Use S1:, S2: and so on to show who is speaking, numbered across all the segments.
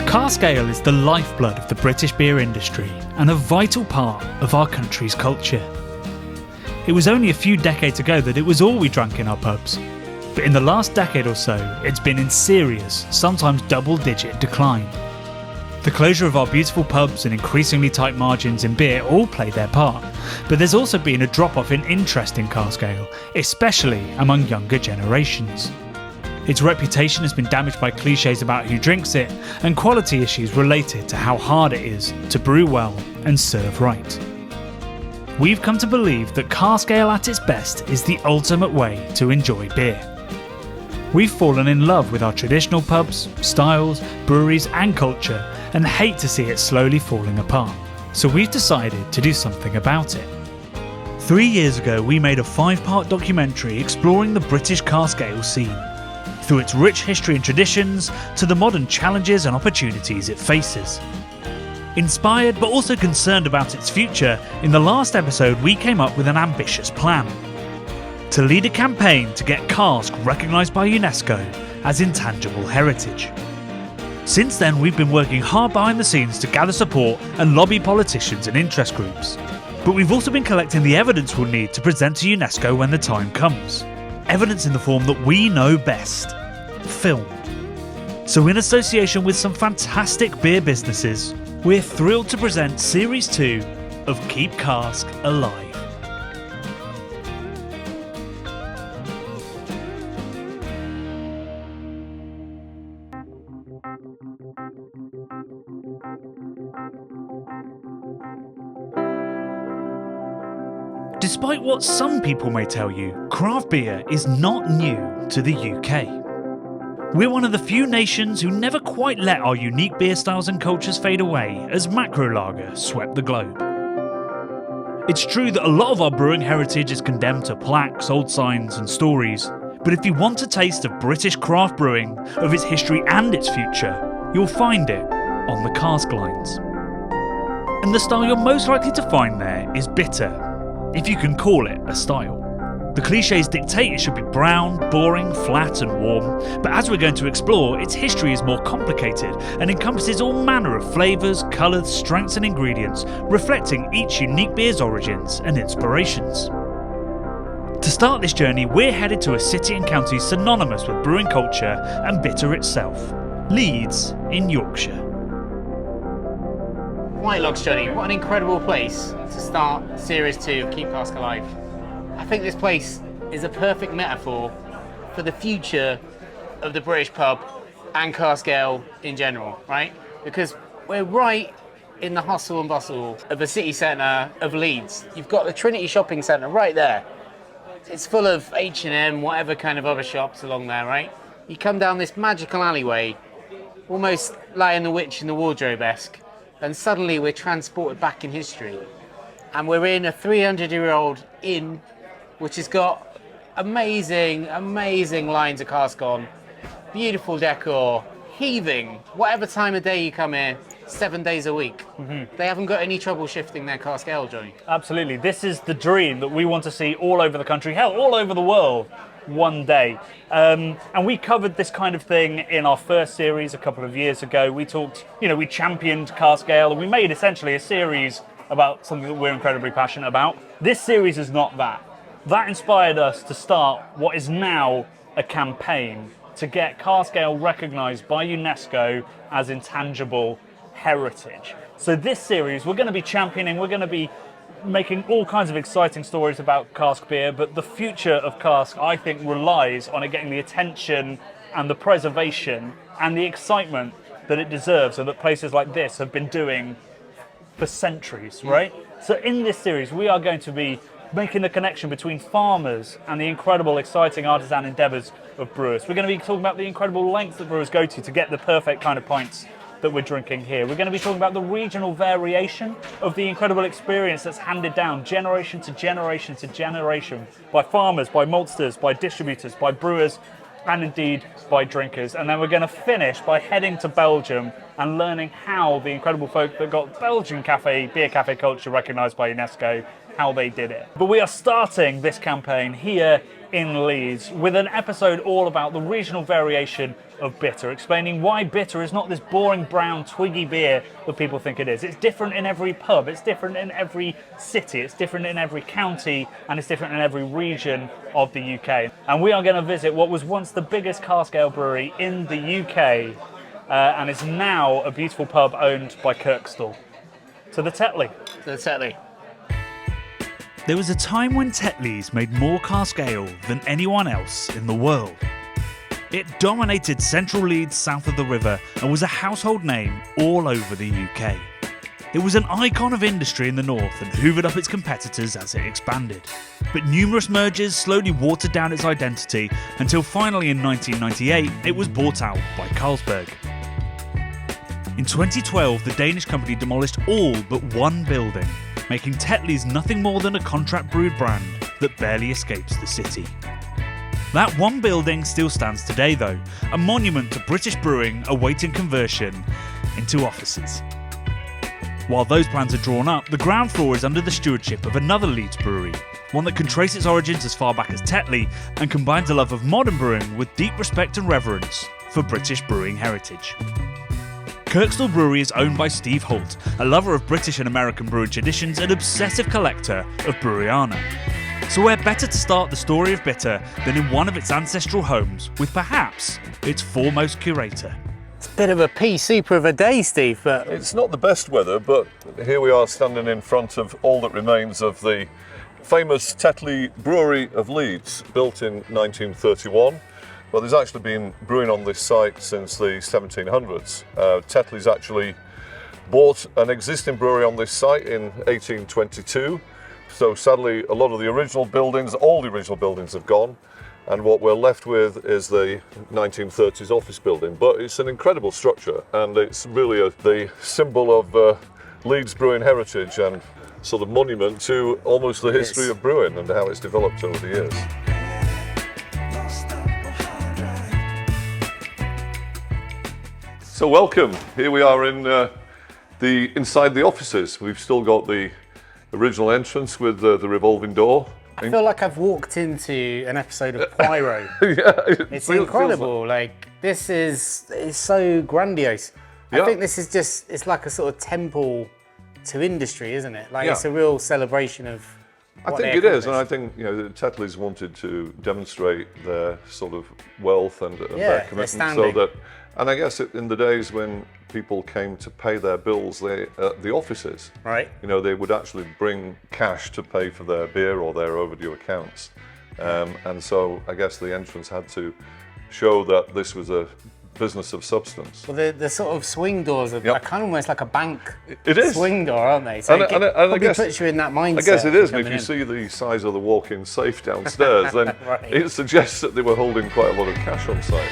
S1: Cask Ale is the lifeblood of the British beer industry and a vital part of our country's culture. It was only a few decades ago that it was all we drank in our pubs, but in the last decade or so it's been in serious, sometimes double-digit decline. The closure of our beautiful pubs and increasingly tight margins in beer all play their part, but there's also been a drop-off in interest in cask ale, especially among younger generations. Its reputation has been damaged by clichés about who drinks it and quality issues related to how hard it is to brew well and serve right. We've come to believe that cask ale at its best is the ultimate way to enjoy beer. We've fallen in love with our traditional pubs, styles, breweries and culture and hate to see it slowly falling apart. So we've decided to do something about it. 3 years ago we made a 5-part documentary exploring the British cask ale scene, through its rich history and traditions to the modern challenges and opportunities it faces. Inspired but also concerned about its future, in the last episode we came up with an ambitious plan: to lead a campaign to get cask recognised by UNESCO as intangible heritage. Since then we've been working hard behind the scenes to gather support and lobby politicians and interest groups. But we've also been collecting the evidence we'll need to present to UNESCO when the time comes. Evidence in the form that we know best: film. So in association with some fantastic beer businesses, we're thrilled to present Series 2 of Keep Cask Alive. Despite what some people may tell you, craft beer is not new to the UK. We're one of the few nations who never quite let our unique beer styles and cultures fade away as macro lager swept the globe. It's true that a lot of our brewing heritage is condemned to plaques, old signs and stories, but if you want a taste of British craft brewing, of its history and its future, you'll find it on the cask lines. And the style you're most likely to find there is bitter, if you can call it a style. The clichés dictate it should be brown, boring, flat and warm, but as we're going to explore, its history is more complicated and encompasses all manner of flavours, colours, strengths and ingredients, reflecting each unique beer's origins and inspirations. To start this journey, we're headed to a city and county synonymous with brewing culture and bitter itself: Leeds in Yorkshire.
S2: Whitelock's Johnny, what an incredible place to start Series 2 of Keep Cask Alive. I think this place is a perfect metaphor for the future of the British pub and cask ale in general, right? Because we're right in the hustle and bustle of the city centre of Leeds. You've got the Trinity Shopping Centre right there. It's full of H&M, whatever kind of other shops along there, right? You come down this magical alleyway, almost Lion the Witch in the Wardrobe-esque, and suddenly we're transported back in history. And we're in a 300-year-old inn, which has got amazing lines of cask on, beautiful decor, heaving, whatever time of day you come here, 7 days a week. They haven't got any trouble shifting their cask ale, Johnny.
S3: Absolutely. This is the dream that we want to see all over the country, hell, all over the world one day. And we covered this kind of thing in our first series a couple of years ago. We talked, we championed cask ale, and we made essentially a series about something that we're incredibly passionate about. This series is not that. That inspired us to start what is now a campaign to get cask ale recognised by UNESCO as intangible heritage. So this series, we're going to be championing, we're going to be making all kinds of exciting stories about cask beer, but the future of cask, I think, relies on it getting the attention and the preservation and the excitement that it deserves, and that places like this have been doing for centuries, right? So in this series, we are going to be making the connection between farmers and the incredible, exciting artisan endeavours of brewers. We're going to be talking about the incredible lengths that brewers go to get the perfect kind of pints that we're drinking here. We're going to be talking about the regional variation of the incredible experience that's handed down generation to generation to generation by farmers, by maltsters, by distributors, by brewers, and indeed by drinkers. And then we're going to finish by heading to Belgium and learning how the incredible folk that got Belgian beer cafe culture recognised by UNESCO how they did it. But we are starting this campaign here in Leeds with an episode all about the regional variation of bitter, explaining why bitter is not this boring brown twiggy beer that people think it is. It's different in every pub, it's different in every city, it's different in every county, and it's different in every region of the UK. And we are going to visit what was once the biggest cask ale brewery in the UK, and is now a beautiful pub owned by Kirkstall. To the Tetley.
S2: To the Tetley.
S1: There was a time when Tetley's made more cask ale than anyone else in the world. It dominated central Leeds south of the river and was a household name all over the UK. It was an icon of industry in the north and hoovered up its competitors as it expanded. But numerous mergers slowly watered down its identity until finally in 1998 it was bought out by Carlsberg. In 2012, the Danish company demolished all but one building, making Tetley's nothing more than a contract brewed brand that barely escapes the city. That one building still stands today though, a monument to British brewing awaiting conversion into offices. While those plans are drawn up, the ground floor is under the stewardship of another Leeds brewery, one that can trace its origins as far back as Tetley and combines a love of modern brewing with deep respect and reverence for British brewing heritage. Kirkstall Brewery is owned by Steve Holt, a lover of British and American brewing traditions and obsessive collector of Breweriana. So where better to start the story of bitter than in one of its ancestral homes with perhaps its foremost curator.
S2: It's a bit of a pea super of a day, Steve, but
S4: It's not the best weather, but here we are standing in front of all that remains of the famous Tetley Brewery of Leeds, built in 1931. Well, there's actually been brewing on this site since the 1700s. Tetley's actually bought an existing brewery on this site in 1822. So sadly, a lot of the original buildings, all the original buildings have gone. And what we're left with is the 1930s office building. But it's an incredible structure, and it's really the symbol of Leeds brewing heritage and sort of monument to almost the history of brewing and how it's developed over the years. So welcome. Here we are in inside the offices. We've still got the original entrance with the revolving door.
S2: I feel like I've walked into an episode of Poirot.
S4: Yeah,
S2: It's incredible. Like this is so grandiose. I think this is it's like a sort of temple to industry, isn't it? Like it's a real celebration of.
S4: I think it is, and I think the Tetley's wanted to demonstrate their sort of wealth and their commitment, so that. And I guess in the days when people came to pay their bills, the offices,
S2: right?
S4: They would actually bring cash to pay for their beer or their overdue accounts, and so I guess the entrance had to show that this was a business of substance.
S2: Well, the sort of swing doors are kind of almost like a bank swing door, aren't they? So
S4: and I guess
S2: puts you in that mindset.
S4: I guess it is, and if you see the size of the walk-in safe downstairs, then it suggests that they were holding quite a lot of cash on site.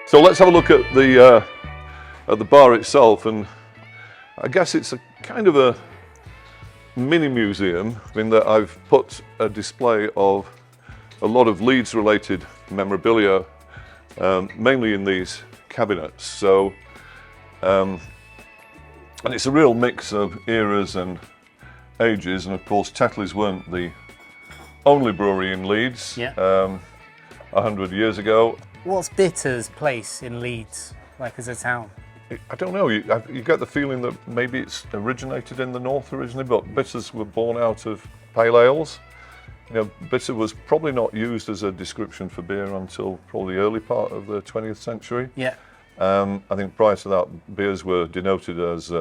S4: So let's have a look at the bar itself, and I guess it's a kind of a mini museum in that I've put a display of a lot of Leeds-related memorabilia, mainly in these cabinets. So, and it's a real mix of eras and ages, and of course Tetley's weren't the only brewery in Leeds 100 years ago.
S2: What's Bitter's place in Leeds, like as a town?
S4: I don't know, you get the feeling that maybe it's originated in the north originally, but bitters were born out of pale ales. Bitter was probably not used as a description for beer until probably the early part of the 20th century.
S2: Yeah.
S4: I think prior to that, beers were denoted as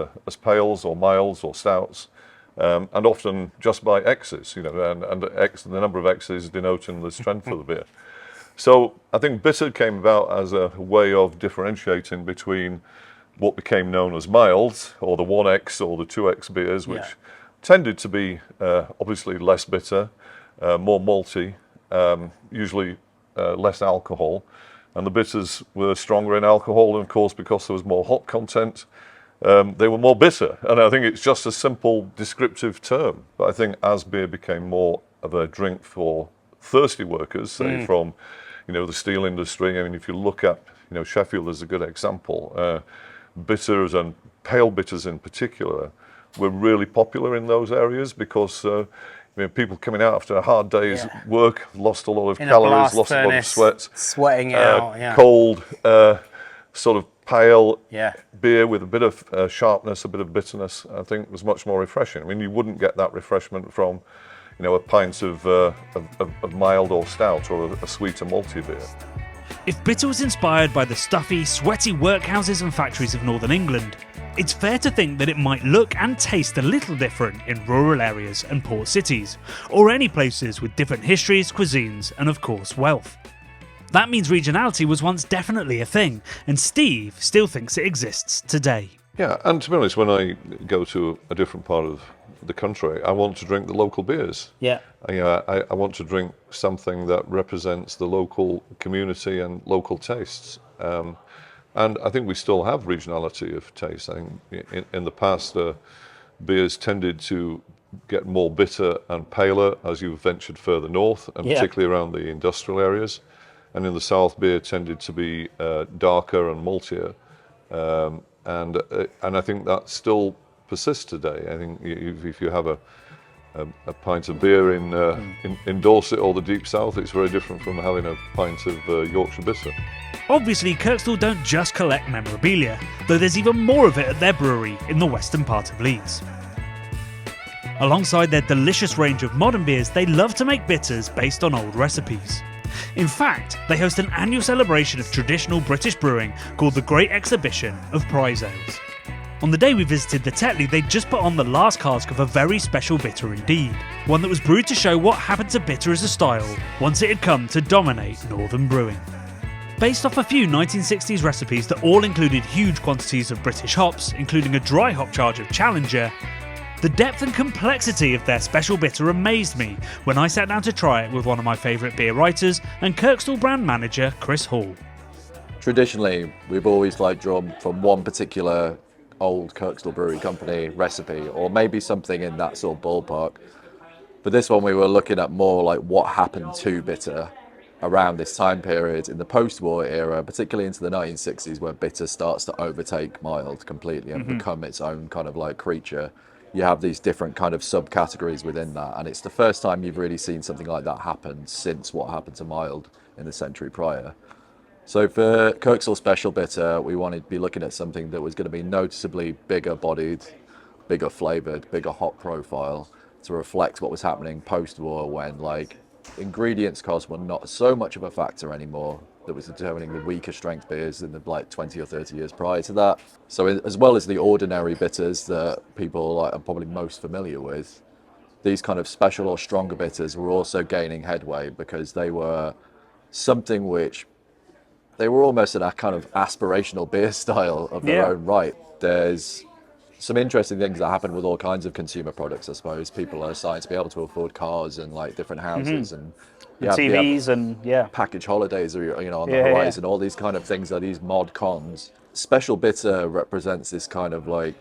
S4: pales or milds or stouts, and often just by X's, and X, the number of X's denoting the strength of the beer. So I think bitter came about as a way of differentiating between what became known as milds, or the 1X or the 2X beers, which tended to be obviously less bitter, more malty, usually less alcohol, and the bitters were stronger in alcohol, and of course because there was more hop content, they were more bitter. And I think it's just a simple descriptive term, but I think as beer became more of a drink for thirsty workers, say from the steel industry. I mean, if you look at Sheffield is a good example. bitters and pale bitters in particular were really popular in those areas because people coming out after a hard day's work lost a lot of
S2: In a
S4: calories,
S2: blast
S4: lost a lot of
S2: furnace,
S4: sweat,
S2: sweating out,
S4: cold, sort of pale
S2: Yeah.
S4: beer with a bit of sharpness, a bit of bitterness. I think was much more refreshing. I mean, you wouldn't get that refreshment from, a pint of mild or stout or a sweeter malty beer.
S1: If bitter was inspired by the stuffy, sweaty workhouses and factories of northern England, it's fair to think that it might look and taste a little different in rural areas and port cities, or any places with different histories, cuisines, and of course wealth. That means regionality was once definitely a thing, and Steve still thinks it exists today.
S4: Yeah, and to be honest, when I go to a different part of the country, I want to drink the local beers.
S2: Yeah.
S4: I want to drink something that represents the local community and local tastes. And I think we still have regionality of taste. I think in the past, beers tended to get more bitter and paler as you ventured further north, and particularly around the industrial areas. And in the south, beer tended to be darker and maltier. And I think that still persists today. I think if you have a pint of beer in Dorset or the deep south, it's very different from having a pint of Yorkshire bitter.
S1: Obviously, Kirkstall don't just collect memorabilia, though there's even more of it at their brewery in the western part of Leeds. Alongside their delicious range of modern beers, they love to make bitters based on old recipes. In fact, they host an annual celebration of traditional British brewing called the Great Exhibition of Prize Ales. On the day we visited the Tetley, they'd just put on the last cask of a very special bitter indeed, one that was brewed to show what happened to bitter as a style once it had come to dominate northern brewing. Based off a few 1960s recipes that all included huge quantities of British hops, including a dry hop charge of Challenger, the depth and complexity of their special bitter amazed me when I sat down to try it with one of my favourite beer writers and Kirkstall brand manager Chris Hall.
S5: Traditionally, we've always drawn from one particular old Kirkstall Brewery Company recipe, or maybe something in that sort of ballpark. But this one we were looking at more what happened to bitter around this time period in the post-war era, particularly into the 1960s, where bitter starts to overtake mild completely and become its own kind of creature. You have these different kind of subcategories within that, and it's the first time you've really seen something like that happen since what happened to mild in the century prior. So for Kirkstall Special Bitter, we wanted to be looking at something that was going to be noticeably bigger bodied, bigger flavoured, bigger hop profile, to reflect what was happening post-war when ingredients costs were not so much of a factor anymore that was determining the weaker strength beers in the 20 or 30 years prior to that. So as well as the ordinary bitters that people are probably most familiar with, these kind of special or stronger bitters were also gaining headway because they were something which they were almost in a kind of aspirational beer style of their own right. There's some interesting things that happen with all kinds of consumer products, I suppose. People are starting to be able to afford cars and different houses and
S3: TVs and
S5: package holidays are on the horizon. All these kind of things are these mod cons. Special bitter represents this kind of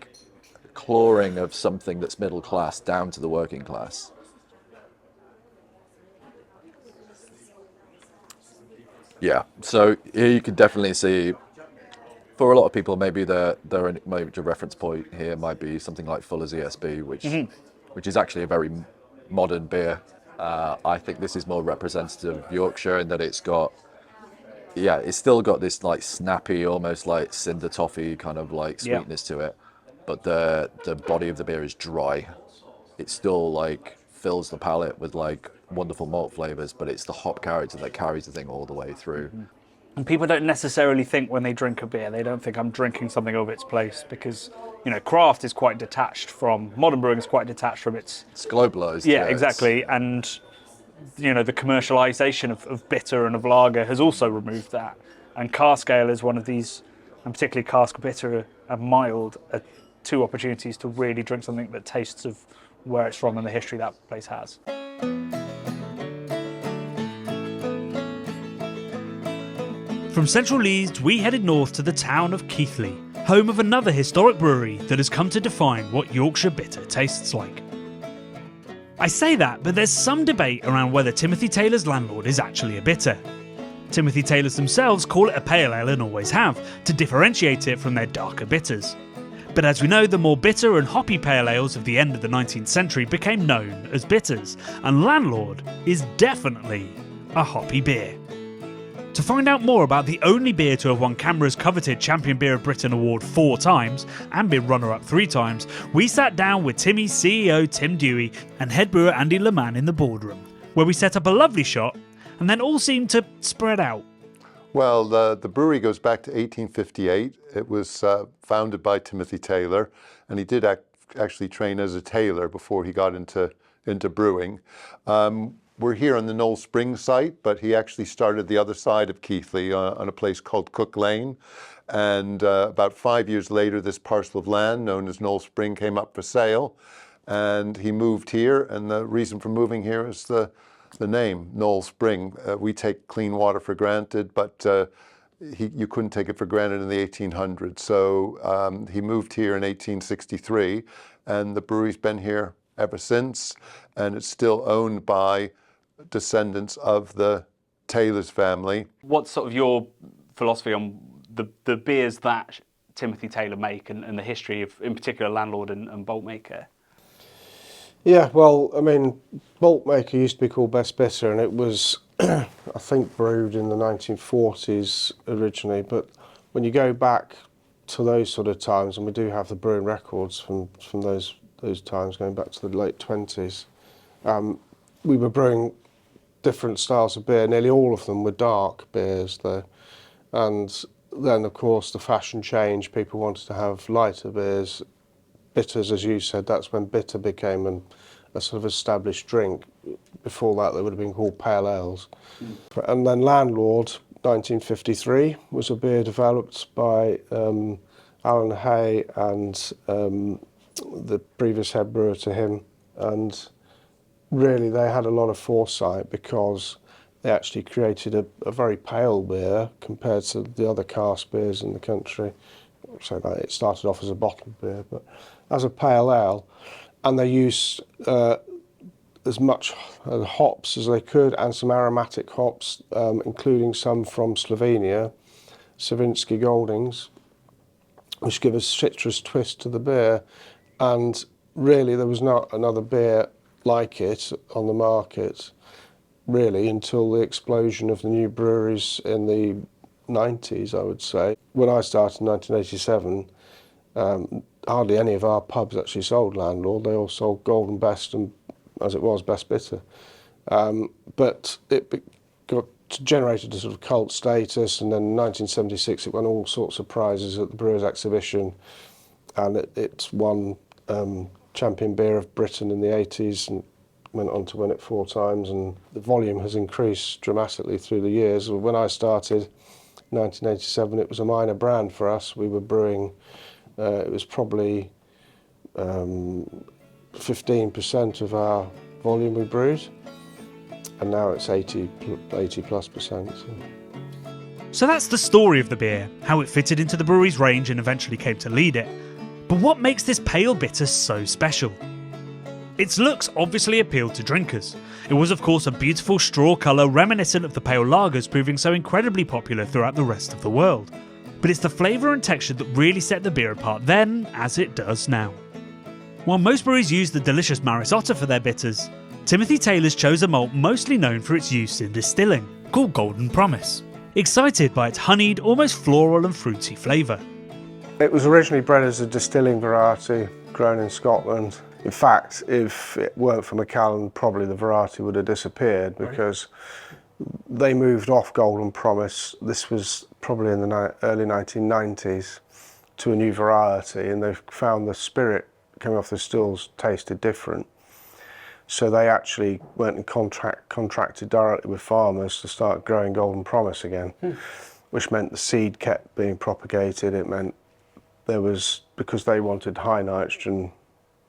S5: clawing of something that's middle class down to the working class. Yeah, so here you can definitely see, for a lot of people, maybe their major reference point here might be something like Fuller's ESB, which is actually a very modern beer. I think this is more representative of Yorkshire in that it's still got this snappy, almost cinder toffee kind of sweetness to it, but the body of the beer is dry. It still fills the palate with wonderful malt flavors, but it's the hop character that carries the thing all the way through.
S3: And people don't necessarily think when they drink a beer, they don't think I'm drinking something of its place because, craft is quite detached from, modern brewing is quite detached from it's
S5: globalized.
S3: Yeah, exactly. And, the commercialization of bitter and of lager has also removed that. And cask ale is one of these, and particularly cask bitter and mild, are two opportunities to really drink something that tastes of where it's from and the history that place has.
S1: From central Leeds, we headed north to the town of Keighley, home of another historic brewery that has come to define what Yorkshire bitter tastes like. I say that, but there's some debate around whether Timothy Taylor's landlord is actually a bitter. Timothy Taylors themselves call it a pale ale and always have, to differentiate it from their darker bitters. But as we know, the more bitter and hoppy pale ales of the end of the 19th century became known as bitters, and Landlord is definitely a hoppy beer. To find out more about the only beer to have won Canberra's coveted Champion Beer of Britain award 4 times and been runner-up 3 times, we sat down with Timmy's CEO Tim Dewey and head brewer Andy Leman in the boardroom, where we set up a lovely shot and then all seemed to spread out.
S6: Well, the brewery goes back to 1858. It was founded by Timothy Taylor, and he did actually train as a tailor before he got into brewing. We're here on the Knoll Spring site, but he actually started the other side of Keighley on a place called Cook Lane. And about 5 years later, this parcel of land known as Knoll Spring came up for sale, and he moved here. And the reason for moving here is the name, Knoll Spring. We take clean water for granted, but you couldn't take it for granted in the 1800s. So he moved here in 1863, and the brewery's been here ever since, and it's still owned by descendants of the Taylors family.
S3: What's sort of your philosophy on the beers that Timothy Taylor make and the history of, in particular, Landlord and Bolt Maker?
S7: Yeah, well, I mean, Bolt Maker used to be called Best Bitter, and it was, I think, brewed in the 1940s originally. But when you go back to those sort of times, and we do have the brewing records from those times going back to the late 20s, we were brewing different styles of beer. Nearly all of them were dark beers, though. And then, of course, the fashion changed. People wanted to have lighter beers. Bitters, as you said, that's when bitter became a sort of established drink. Before that, they would have been called pale ales. And then Landlord, 1953, was a beer developed by Alan Hay and the previous head brewer to him. And really, they had a lot of foresight because they actually created a very pale beer compared to the other cask beers in the country. So it started off as a bottled beer, but as a pale ale, and they used as much hops as they could and some aromatic hops, including some from Slovenia, Savinski Goldings, which give a citrus twist to the beer. And really, there was not another beer like it on the market, really, until the explosion of the new breweries in the 90s, I would say. When I started in 1987, hardly any of our pubs actually sold Landlord. They all sold Golden Best and, as it was, Best Bitter. But it generated a sort of cult status, and then in 1976 it won all sorts of prizes at the Brewers Exhibition, and it won Champion Beer of Britain in the 80s and went on to win it 4 times, and the volume has increased dramatically through the years. When I started in 1987, it was a minor brand for us. We were brewing, it was probably 15% of our volume we brewed, and now it's 80+%.
S1: So that's the story of the beer, how it fitted into the brewery's range and eventually came to lead it. But what makes this pale bitter so special? Its looks obviously appealed to drinkers. It was of course a beautiful straw colour reminiscent of the pale lagers proving so incredibly popular throughout the rest of the world. But it's the flavour and texture that really set the beer apart then, as it does now. While most breweries use the delicious Maris Otter for their bitters, Timothy Taylor's chose a malt mostly known for its use in distilling, called Golden Promise, excited by its honeyed, almost floral and fruity flavour.
S7: It was originally bred as a distilling variety, grown in Scotland. In fact, if it weren't for Macallan, probably the variety would have disappeared because they moved off Golden Promise. This was probably in the early 1990s to a new variety, and they found the spirit coming off the stills tasted different. So they actually went and contracted directly with farmers to start growing Golden Promise again, which meant the seed kept being propagated. It meant there was, because they wanted high nitrogen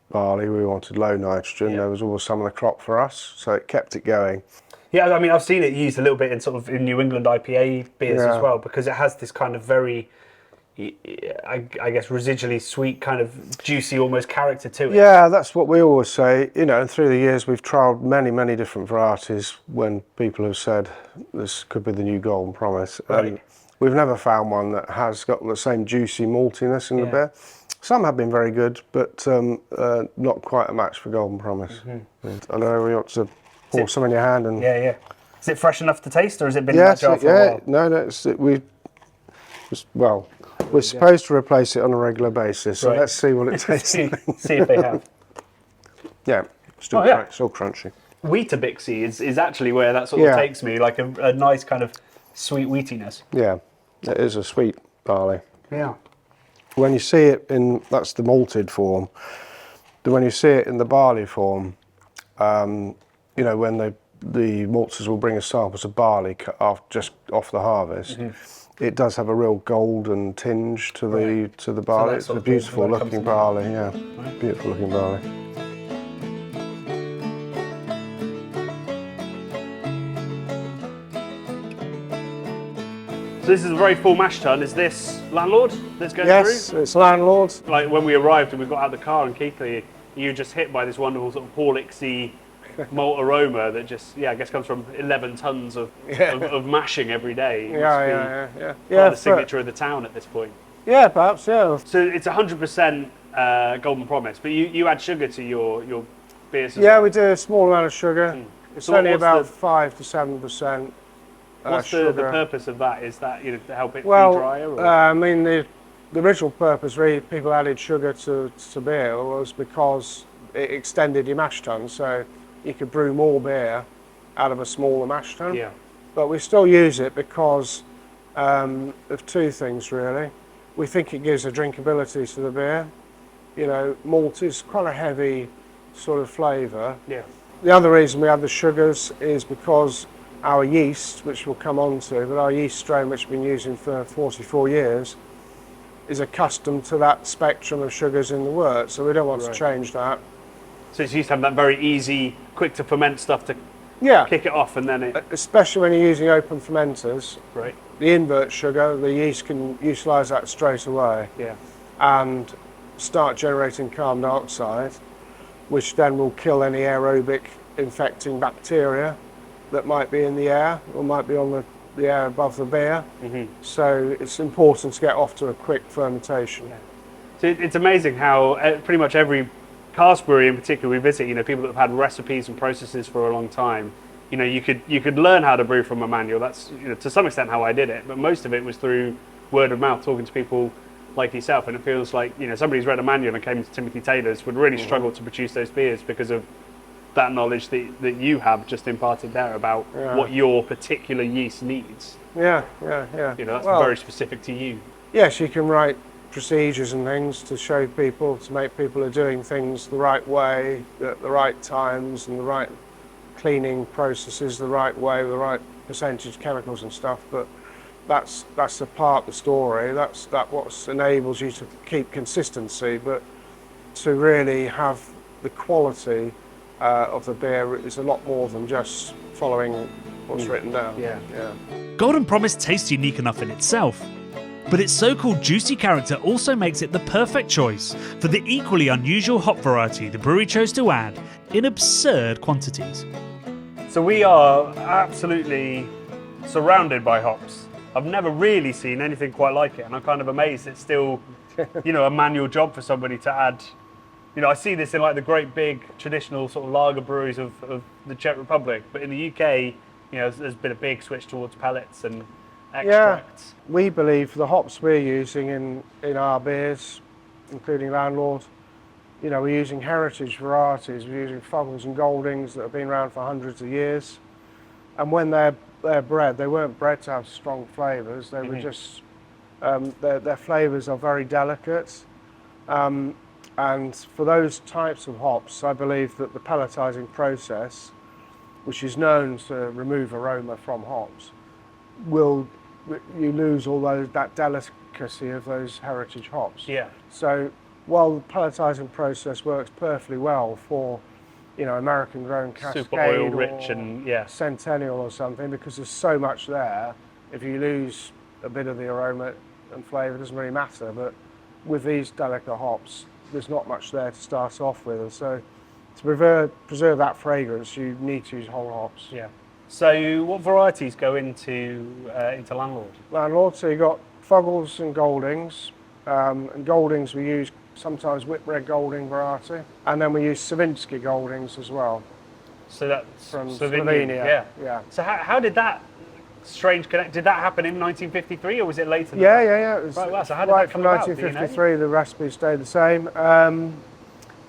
S7: barley, we wanted low nitrogen, there was always some of the crop for us, so it kept it going.
S3: Yeah, I mean, I've seen it used a little bit in sort of in New England IPA beers as well, because it has this kind of very, I guess residually sweet, kind of juicy, almost character to it.
S7: Yeah, that's what we always say. You know, and through the years we've trialled many different varieties when people have said this could be the new Golden Promise.
S3: Right.
S7: We've never found one that has got the same juicy maltiness in the
S3: Yeah.
S7: beer. Some have been very good, but not quite a match for Golden Promise. I know we ought to pour some in your hand and.
S3: Yeah. Is it fresh enough to taste, or has it been in
S7: Yes,
S3: that jar for a while?
S7: no. We're supposed to replace it on a regular basis, so
S3: Right.
S7: let's see what it tastes
S3: see,
S7: like.
S3: see if they have.
S7: Yeah, still,
S3: Oh, yeah.
S7: still crunchy.
S3: Weetabixy is actually where that sort of
S7: Yeah.
S3: takes me, like a nice kind of sweet wheatiness.
S7: Yeah, it is a sweet barley.
S3: Yeah.
S7: When you see it that's the malted form. When you see it in the barley form, you know, when the maltsters will bring us samples of barley cut off just off the harvest, it does have a real golden tinge to the barley.
S3: that
S7: It's
S3: sort
S7: a
S3: of thing
S7: beautiful
S3: when that comes
S7: looking
S3: in.
S7: barley. Yeah, beautiful looking barley.
S3: So this is a very full mash tun. Is this Landlord that's going
S7: Yes,
S3: through?
S7: it's landlord.
S3: Like when we arrived and we got out of the car in Keighley, you were just hit by this wonderful sort of Horlicksy malt aroma that just, I guess comes from 11 tons of mashing every day. It must be
S7: Yeah.
S3: part of the signature of the town at this point.
S7: Yeah, perhaps. Yeah.
S3: So it's 100% Golden Promise, but you add sugar to your beers as
S7: Yeah,
S3: well.
S7: we do a small amount of sugar. It's
S3: So
S7: only
S3: what's
S7: about
S3: the-
S7: 5 to 7%.
S3: What's the
S7: sugar.
S3: purpose of that? Is that to help it be
S7: Well,
S3: drier? Or?
S7: I mean, the original purpose, really, people added sugar to beer was because it extended your mash tun, so you could brew more beer out of a smaller mash tun.
S3: Yeah.
S7: But we still use it because of two things, really. We think it gives a drinkability to the beer. You know, malt is quite a heavy sort of flavour.
S3: Yeah.
S7: The other reason we add the sugars is because our yeast, which we'll come on to, but our yeast strain, which we've been using for 44 years, is accustomed to that spectrum of sugars in the wort, so we don't want to change that.
S3: So it's used to have that very easy, quick to ferment stuff to
S7: Yeah,
S3: kick it off, and then it.
S7: especially when you're using open fermenters,
S3: Right.
S7: the invert sugar, the yeast can utilise that straight away
S3: Yeah.
S7: and start generating carbon dioxide, which then will kill any aerobic infecting bacteria that might be in the air or might be on the air above the beer. So it's important to get off to a quick fermentation.
S3: So it's amazing how pretty much every cask brewery in particular we visit, people that have had recipes and processes for a long time, you could learn how to brew from a manual. That's to some extent how I did it, but most of it was through word of mouth, talking to people like yourself. And it feels like somebody who's read a manual and came to Timothy Taylor's would really struggle to produce those beers because of that knowledge that you have just imparted there about what your particular yeast needs.
S7: Yeah.
S3: That's
S7: Well,
S3: very specific to you.
S7: yes, you can write procedures and things to show people, to make people are doing things the right way, at the right times, and the right cleaning processes the right way, with the right percentage chemicals and stuff. But that's a part of the story. That's what enables you to keep consistency, but to really have the quality of the beer is a lot more than just following what's written down.
S3: Yeah.
S1: Golden Promise tastes unique enough in itself, but its so-called juicy character also makes it the perfect choice for the equally unusual hop variety the brewery chose to add in absurd quantities.
S3: So we are absolutely surrounded by hops. I've never really seen anything quite like it, and I'm kind of amazed it's still, a manual job for somebody to add. I see this in like the great big traditional sort of lager breweries of the Czech Republic, but in the UK, there's been a big switch towards pellets and extracts.
S7: Yeah, we believe the hops we're using in our beers, including Landlord, we're using heritage varieties. We're using Foggles and Goldings that have been around for hundreds of years. And when they're bred, they weren't bred to have strong flavours. They were just, their flavours are very delicate. And for those types of hops, I believe that the pelletizing process, which is known to remove aroma from hops, you lose all that delicacy of those heritage hops.
S3: Yeah.
S7: So while the pelletizing process works perfectly well for, American grown Cascade
S3: Super oil
S7: or
S3: rich and
S7: Centennial or something, because there's so much there, if you lose a bit of the aroma, and flavour doesn't really matter, but with these delicate hops, there's not much there to start off with, and so to preserve that fragrance, you need to use whole hops.
S3: Yeah. So what varieties go into Landlord?
S7: Landlord, so you've got Fuggles and Goldings, and Goldings we use sometimes Whitbread Golding variety, and then we use Savinski Goldings as well.
S3: So that's
S7: From
S3: Slovenia.
S7: Slovenia. Yeah.
S3: So how did that strange connect? Did that happen in 1953 or was it later? Than
S7: Yeah,
S3: that?
S7: yeah. It was
S3: Right, wow, so how did
S7: right
S3: that
S7: from
S3: come about,
S7: 1953, the recipe stayed the same.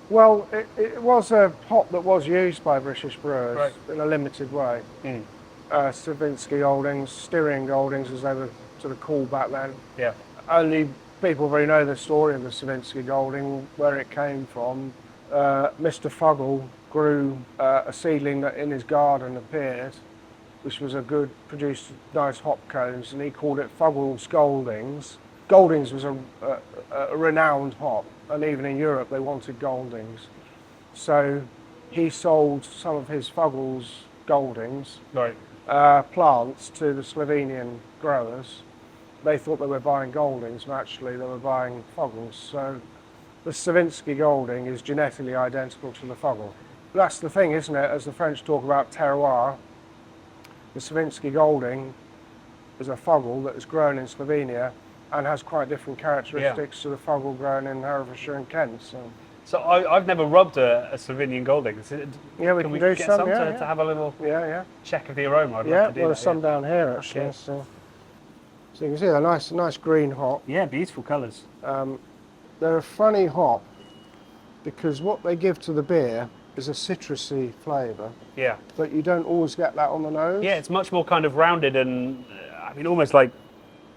S7: Well, it was a hop that was used by British brewers in a limited way. Stravinsky Goldings, Styrian Goldings as they were sort of called back then.
S3: Yeah.
S7: Only people really know the story of the Stravinsky Golding, where it came from. Mr. Fuggle grew a seedling that in his garden appeared, which was produced nice hop cones, and he called it Fuggles Goldings. Goldings was a renowned hop, and even in Europe they wanted Goldings. So he sold some of his Fuggles Goldings plants to the Slovenian growers. They thought they were buying Goldings, but actually they were buying Fuggles. So the Savinski Golding is genetically identical to the Fuggle. That's the thing, isn't it? As the French talk about terroir, the Savinski Golding is a Fuggle that is grown in Slovenia and has quite different characteristics to the Fuggle grown in Herefordshire and Kent.
S3: So I've never rubbed a Slovenian Golding.
S7: Yeah, we
S3: can
S7: can
S3: we
S7: do
S3: get
S7: some,
S3: to have a little check of the aroma? I'd love to do
S7: well,
S3: that,
S7: there's some down here actually.
S3: Okay.
S7: So you can see they're nice green hop.
S3: Yeah, beautiful colours.
S7: They're a funny hop because what they give to the beer is a citrusy flavour.
S3: Yeah.
S7: But you don't always get that on the nose.
S3: Yeah, it's much more kind of rounded and almost like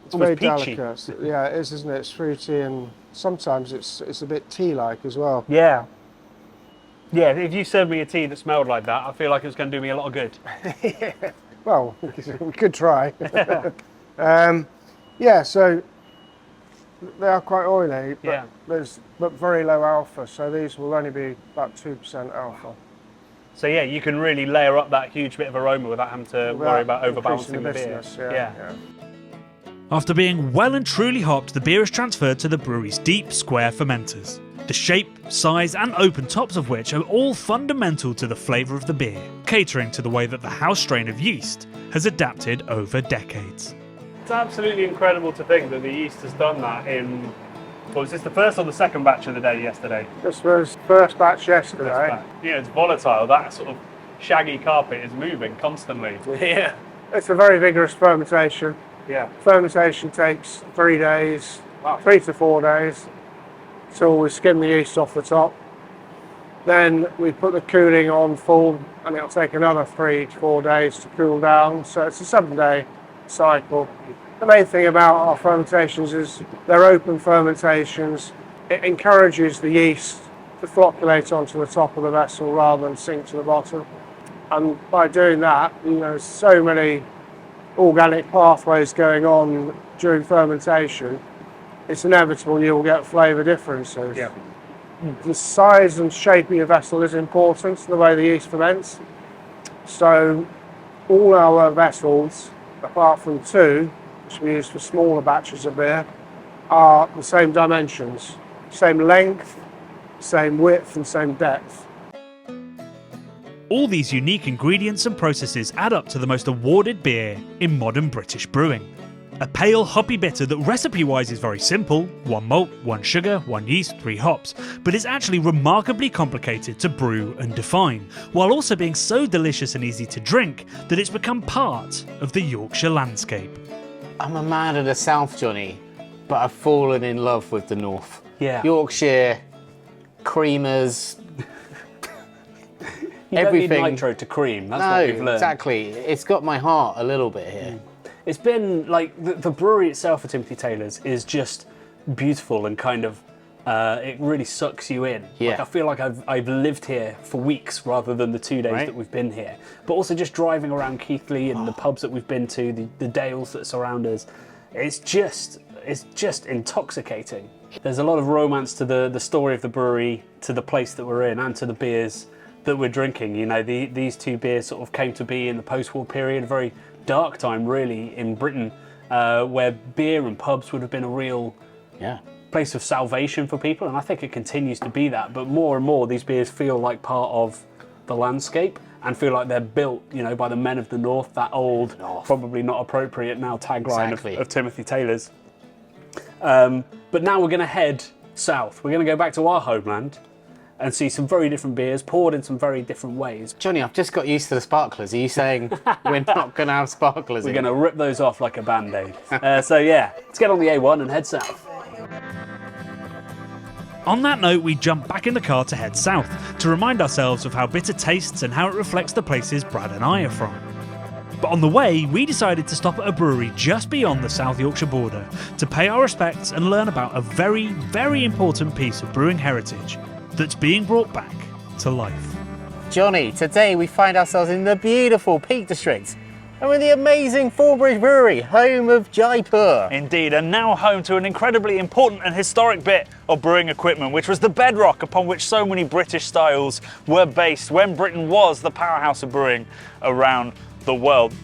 S7: it's very
S3: peachy.
S7: delicate. Yeah, it is, isn't it? It's fruity and sometimes it's a bit tea-like as well.
S3: Yeah. Yeah, if you served me a tea that smelled like that, I feel like it was going to do me a lot of good.
S7: Well, we could try. So they are quite oily, but very low alpha, so these will only be about 2% alpha.
S3: So yeah, you can really layer up that huge bit of aroma without having to worry about overbalancing the beer.
S7: Yeah.
S1: After being well and truly hopped, the beer is transferred to the brewery's deep, square fermenters. The shape, size and open tops of which are all fundamental to the flavour of the beer, catering to the way that the house strain of yeast has adapted over decades.
S3: It's absolutely incredible to think that the yeast has done that in, was this the first or the second batch of the day yesterday?
S7: This was first batch yesterday.
S3: Yeah, it's volatile. That sort of shaggy carpet is moving constantly.
S7: Yeah. It's a very vigorous fermentation.
S3: Yeah.
S7: Fermentation takes 3 days, about 3 to 4 days, till we skim the yeast off the top. Then we put the cooling on full, and it'll take another 3 to 4 days to cool down. So it's a 7-day cycle. The main thing about our fermentations is they're open fermentations. It encourages the yeast to flocculate onto the top of the vessel rather than sink to the bottom. And by doing that, there's so many organic pathways going on during fermentation, it's inevitable you'll get flavour differences.
S3: Yeah.
S7: The size and shape of your vessel is important to the way the yeast ferments. So all our vessels, apart from 2, which we use for smaller batches of beer, are the same dimensions, same length, same width and same depth.
S1: All these unique ingredients and processes add up to the most awarded beer in modern British brewing. A pale, hoppy bitter that recipe-wise is very simple, 1 malt, 1 sugar, 1 yeast, 3 hops, but is actually remarkably complicated to brew and define, while also being so delicious and easy to drink that it's become part of the Yorkshire landscape.
S2: I'm a man of the south, Johnny, but I've fallen in love with the north.
S3: Yeah.
S2: Yorkshire, creamers,
S3: You
S2: everything.
S3: don't need nitro to cream, that's what we've learned.
S2: Exactly. It's got my heart a little bit here.
S3: It's been like the brewery itself at Timothy Taylor's is just beautiful and kind of it really sucks you in.
S2: Yeah.
S3: Like I feel like I've lived here for weeks rather than the 2 days that we've been here. But also just driving around Keighley and the pubs that we've been to, the dales that surround us, it's just intoxicating. There's a lot of romance to the story of the brewery, to the place that we're in, and to the beers that we're drinking. These 2 beers sort of came to be in the post-war period, a very dark time really in Britain, where beer and pubs would have been a real place of salvation for people, and I think it continues to be that. But more and more, these beers feel like part of the landscape and feel like they're built, by the men of the North. That old, probably not appropriate now tagline of Timothy Taylor's. But now we're going to head south. We're going to go back to our homeland and see some very different beers poured in some very different ways.
S2: Johnny, I've just got used to the sparklers. Are you saying we're not going to have sparklers?
S3: We're going to rip those off like a band-aid. So yeah, let's get on the A1 and head south.
S1: On that note, we jump back in the car to head south, to remind ourselves of how bitter tastes and how it reflects the places Brad and I are from. But on the way, we decided to stop at a brewery just beyond the South Yorkshire border to pay our respects and learn about a very, very important piece of brewing heritage that's being brought back to life.
S2: Johnny, today we find ourselves in the beautiful Peak District and we're in the amazing Thornbridge Brewery, home of Jaipur.
S3: Indeed, and now home to an incredibly important and historic bit of brewing equipment, which was the bedrock upon which so many British styles were based when Britain was the powerhouse of brewing around the world.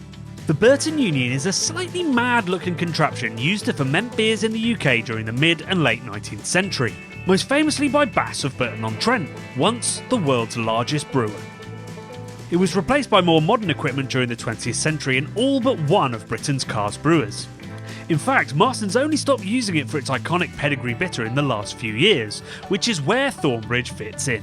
S1: The Burton Union is a slightly mad-looking contraption used to ferment beers in the UK during the mid and late 19th century, most famously by Bass of Burton-on-Trent, once the world's largest brewer. It was replaced by more modern equipment during the 20th century in all but one of Britain's cask brewers. In fact, Marston's only stopped using it for its iconic pedigree bitter in the last few years, which is where Thornbridge fits in.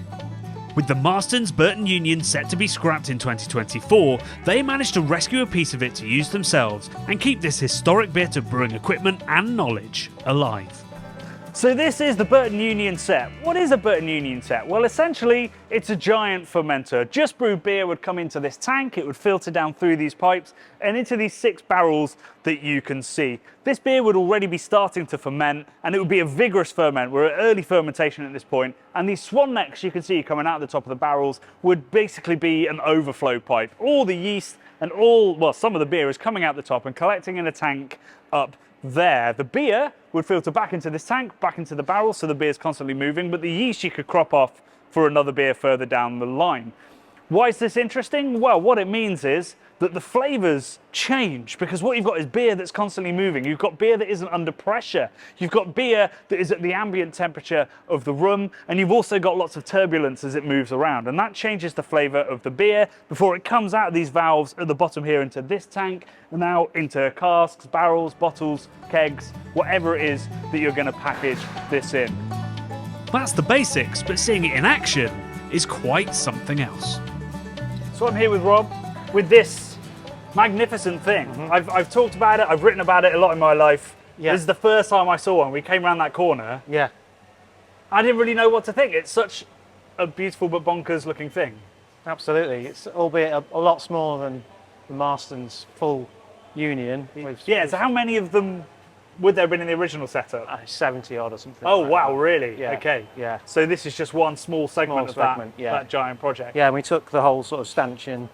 S1: With the Marston's Burton Union set to be scrapped in 2024, they managed to rescue a piece of it to use themselves and keep this historic bit of brewing equipment and knowledge alive.
S3: So this is the Burton Union set. What is a Burton Union set? Well, essentially, it's a giant fermenter. Just brewed beer would come into this tank, it would filter down through these pipes and into these 6 barrels that you can see. This beer would already be starting to ferment, and it would be a vigorous ferment. We're at early fermentation at this point, and these swan necks you can see coming out the top of the barrels would basically be an overflow pipe. All the yeast and some of the beer is coming out the top and collecting in a tank up there. The beer would filter back into this tank, back into the barrel, so the beer's constantly moving, but the yeast you could crop off for another beer further down the line. Why is this interesting? Well, what it means is that the flavours change, because what you've got is beer that's constantly moving. You've got beer that isn't under pressure. You've got beer that is at the ambient temperature of the room, and you've also got lots of turbulence as it moves around, and that changes the flavour of the beer before it comes out of these valves at the bottom here into this tank, and now into casks, barrels, bottles, kegs, whatever it is that you're going to package this in.
S1: That's the basics, but seeing it in action is quite something else.
S3: So I'm here with Rob with this magnificent thing. I've talked about it, I've written about it a lot in my life.
S2: Yeah.
S3: This is the first time I saw one. We came around that corner.
S2: Yeah.
S3: I didn't really know what to think. It's such a beautiful but bonkers looking thing.
S8: Absolutely. It's albeit a lot smaller than the Marston's full union.
S3: So how many of them would there have been in the original setup?
S8: 70 odd or something.
S3: Oh
S8: like
S3: wow,
S8: that.
S3: really?
S8: Yeah.
S3: Okay.
S8: Yeah.
S3: So this is just one small segment
S8: segment,
S3: of that giant project.
S8: Yeah, and we took the whole sort of stanchion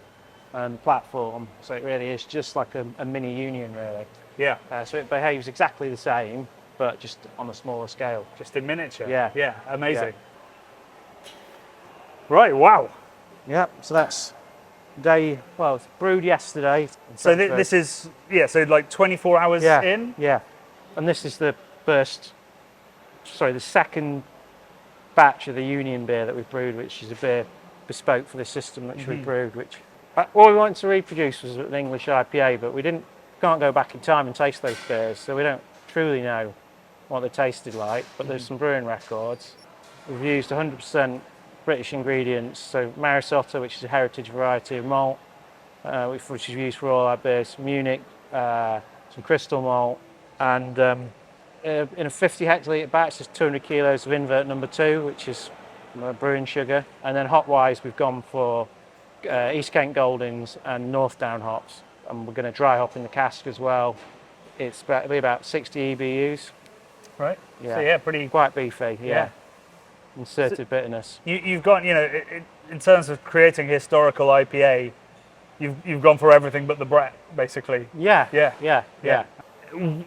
S8: and platform, so it really is just like a mini union, really.
S3: Yeah.
S8: So it behaves exactly the same, but just on a smaller scale.
S3: Just in miniature.
S8: Yeah.
S3: Yeah, amazing. Right, wow.
S8: Yeah, so that's it's brewed yesterday.
S3: So this is, so like 24 hours in?
S8: Yeah, and this is the second batch of the Union beer that we've brewed, which is a beer bespoke for this system which we brewed, which all we wanted to reproduce was an English IPA, but we can't go back in time and taste those beers, so we don't truly know what they tasted like, but there's some brewing records. We've used 100% British ingredients, so Marisotto, which is a heritage variety of malt, which is used for all our beers, Munich, some crystal malt, and in a 50 hectolitre batch there's 200 kilos of invert number 2, which is brewing sugar, and then hop-wise we've gone for East Kent Goldings and North Down hops, and we're going to dry hop in the cask as well. It'll be about 60 EBUs.
S3: Right.
S8: Yeah.
S3: So pretty
S8: quite beefy. Yeah. Inserted bitterness.
S3: You've gone, in terms of creating historical IPA, you've gone for everything but the Brett, basically.
S8: Yeah.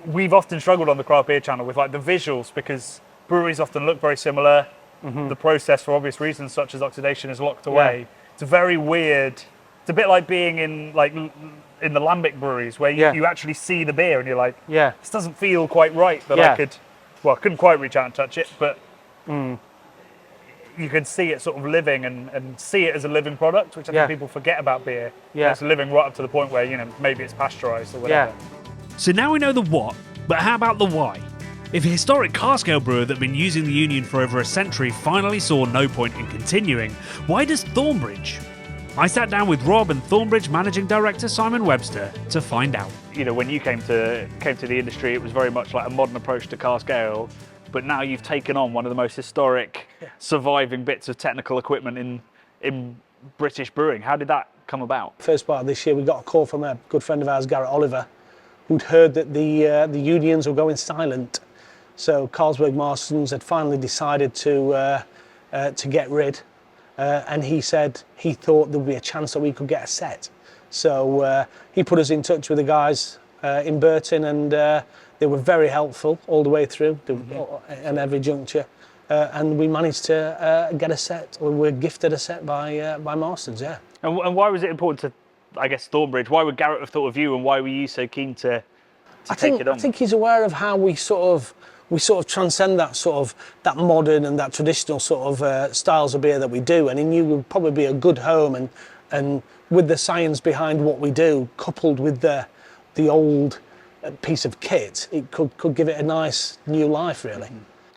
S3: We've often struggled on the craft beer channel with like the visuals, because breweries often look very similar. The process, for obvious reasons such as oxidation, is locked away. It's very weird. It's a bit like being in in the lambic breweries where you actually see the beer and you're like,
S8: Yeah.
S3: this doesn't feel quite right that
S8: Yeah.
S3: I couldn't quite reach out and touch it, but you can see it sort of living and see it as a living product, which I
S8: Yeah.
S3: think people forget about beer.
S8: Yeah.
S3: It's living right up to the point where, maybe it's pasteurized or whatever.
S1: So now we know the what, but how about the why? If a historic cask ale brewer that had been using the Union for over a century finally saw no point in continuing, why does Thornbridge? I sat down with Rob and Thornbridge Managing Director Simon Webster to find out.
S3: When you came to the industry, it was very much like a modern approach to cask ale, but now you've taken on one of the most historic surviving bits of technical equipment in British brewing. How did that come about?
S9: First part of this year, we got a call from a good friend of ours, Garrett Oliver, who'd heard that the unions were going silent. So Carlsberg Marston's had finally decided to get rid, and he said he thought there would be a chance that we could get a set. So he put us in touch with the guys in Burton, and they were very helpful all the way through, and every juncture. And we managed to get a set, or we were gifted a set by Marston's, yeah.
S3: And why was it important to, I guess, Thornbridge? Why would Garrett have thought of you, and why were you so keen to take it on?
S9: I think he's aware of how we sort of transcend that modern and that traditional sort of styles of beer that we do, and he knew it would probably be a good home, and with the science behind what we do, coupled with the old piece of kit, it could give it a nice new life, really.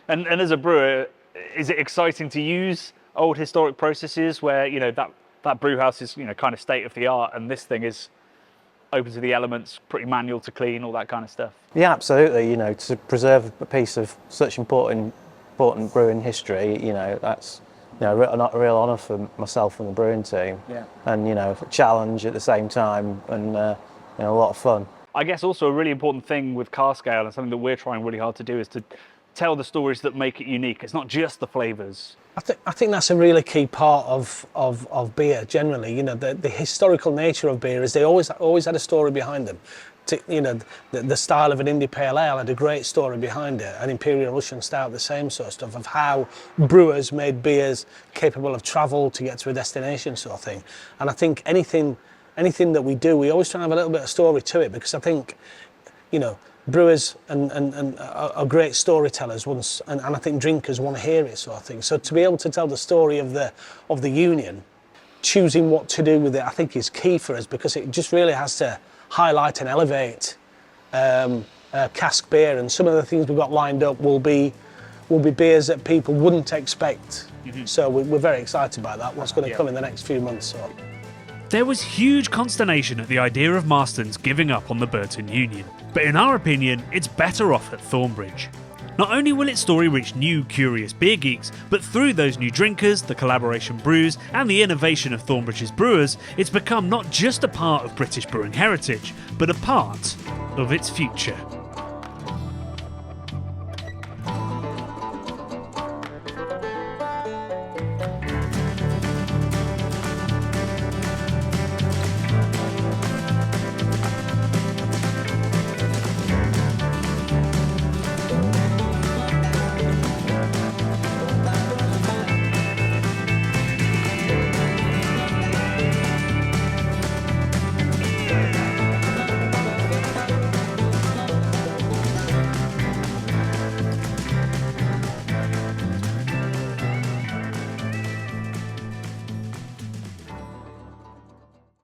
S3: And as a brewer, is it exciting to use old historic processes where that brew house is kind of state of the art, and this thing is open to the elements, pretty manual to clean, all that kind of stuff?
S10: Yeah, absolutely. To preserve a piece of such important brewing history, that's a real honour for myself and the brewing team.
S3: Yeah.
S10: And a challenge at the same time, and a lot of fun.
S3: I guess also a really important thing with cask ale, and something that we're trying really hard to do, is to tell the stories that make it unique. It's not just the flavours.
S9: I think that's a really key part of beer generally. The historical nature of beer is they always had a story behind them. The style of an India Pale Ale had a great story behind it. An Imperial Russian Stout, the same sort of stuff, of how brewers made beers capable of travel to get to a destination, sort of thing. And I think anything that we do, we always try and have a little bit of story to it, because I think, brewers and are great storytellers once, and I think drinkers want to hear it, sort of thing. So to be able to tell the story of the Union, choosing what to do with it, I think is key for us, because it just really has to highlight and elevate cask beer, and some of the things we've got lined up will be beers that people wouldn't expect. So we're very excited by that, what's going to come in the next few months. So.
S1: There was huge consternation at the idea of Marston's giving up on the Burton Union, but in our opinion, it's better off at Thornbridge. Not only will its story reach new, curious beer geeks, but through those new drinkers, the collaboration brews, and the innovation of Thornbridge's brewers, it's become not just a part of British brewing heritage, but a part of its future.